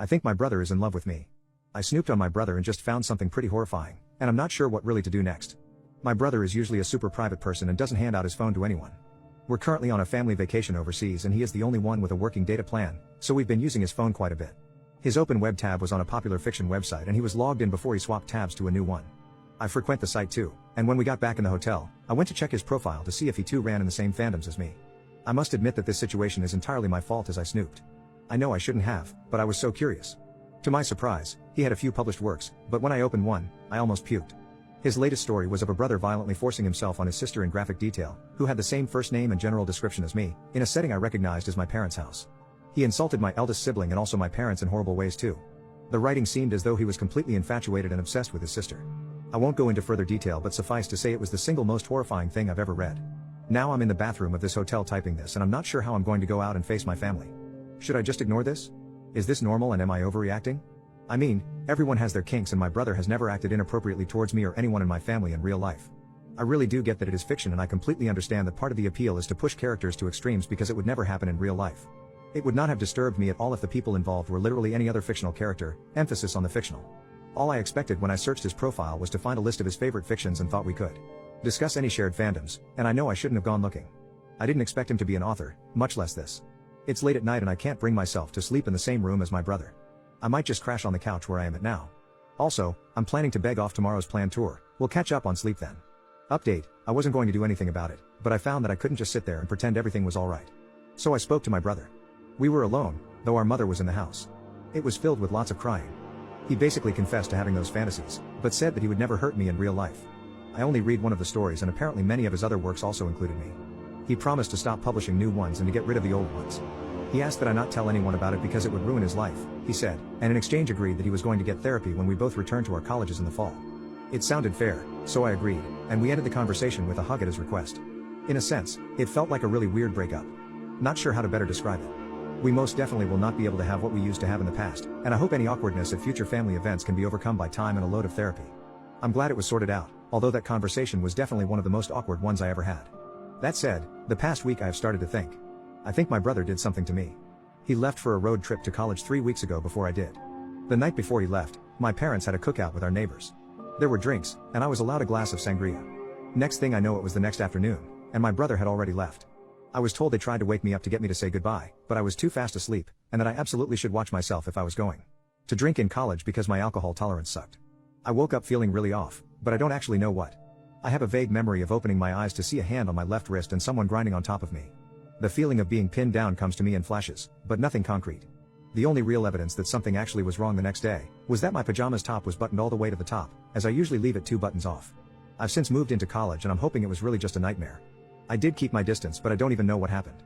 I think my brother is in love with me. I snooped on my brother and just found something pretty horrifying, and I'm not sure what really to do next. My brother is usually a super private person and doesn't hand out his phone to anyone. We're currently on a family vacation overseas and he is the only one with a working data plan, so we've been using his phone quite a bit. His open web tab was on a popular fiction website and he was logged in before he swapped tabs to a new one. I frequent the site too, and when we got back in the hotel, I went to check his profile to see if he too ran in the same fandoms as me. I must admit that this situation is entirely my fault as I snooped. I know I shouldn't have, but I was so curious. To my surprise, he had a few published works, but when I opened one, I almost puked. His latest story was of a brother violently forcing himself on his sister in graphic detail, who had the same first name and general description as me, in a setting I recognized as my parents' house. He insulted my eldest sibling and also my parents in horrible ways too. The writing seemed as though he was completely infatuated and obsessed with his sister. I won't go into further detail, but suffice to say it was the single most horrifying thing I've ever read. Now I'm in the bathroom of this hotel typing this and I'm not sure how I'm going to go out and face my family. Should I just ignore this? Is this normal and am I overreacting? I mean, everyone has their kinks and my brother has never acted inappropriately towards me or anyone in my family in real life. I really do get that it is fiction and I completely understand that part of the appeal is to push characters to extremes because it would never happen in real life. It would not have disturbed me at all if the people involved were literally any other fictional character, emphasis on the fictional. All I expected when I searched his profile was to find a list of his favorite fictions and thought we could discuss any shared fandoms, and I know I shouldn't have gone looking. I didn't expect him to be an author, much less this. It's late at night and I can't bring myself to sleep in the same room as my brother. I might just crash on the couch where I am at now. Also, I'm planning to beg off tomorrow's planned tour. We'll catch up on sleep then. Update, I wasn't going to do anything about it, but I found that I couldn't just sit there and pretend everything was alright. So I spoke to my brother. We were alone, though our mother was in the house. It was filled with lots of crying. He basically confessed to having those fantasies, but said that he would never hurt me in real life. I only read one of the stories and apparently many of his other works also included me. He promised to stop publishing new ones and to get rid of the old ones. He asked that I not tell anyone about it because it would ruin his life, he said, and in exchange agreed that he was going to get therapy when we both returned to our colleges in the fall. It sounded fair, so I agreed, and we ended the conversation with a hug at his request. In a sense, it felt like a really weird breakup. Not sure how to better describe it. We most definitely will not be able to have what we used to have in the past, and I hope any awkwardness at future family events can be overcome by time and a load of therapy. I'm glad it was sorted out, although that conversation was definitely one of the most awkward ones I ever had. That said, the past week I have started to think. I think my brother did something to me. He left for a road trip to college 3 weeks ago before I did. The night before he left, my parents had a cookout with our neighbors. There were drinks, and I was allowed a glass of sangria. Next thing I know it was the next afternoon, and my brother had already left. I was told they tried to wake me up to get me to say goodbye, but I was too fast asleep, and that I absolutely should watch myself if I was going to drink in college because my alcohol tolerance sucked. I woke up feeling really off, but I don't actually know what. I have a vague memory of opening my eyes to see a hand on my left wrist and someone grinding on top of me. The feeling of being pinned down comes to me in flashes, but nothing concrete. The only real evidence that something actually was wrong the next day was that my pajamas top was buttoned all the way to the top, as I usually leave it 2 buttons off. I've since moved into college and I'm hoping it was really just a nightmare. I did keep my distance, but I don't even know what happened.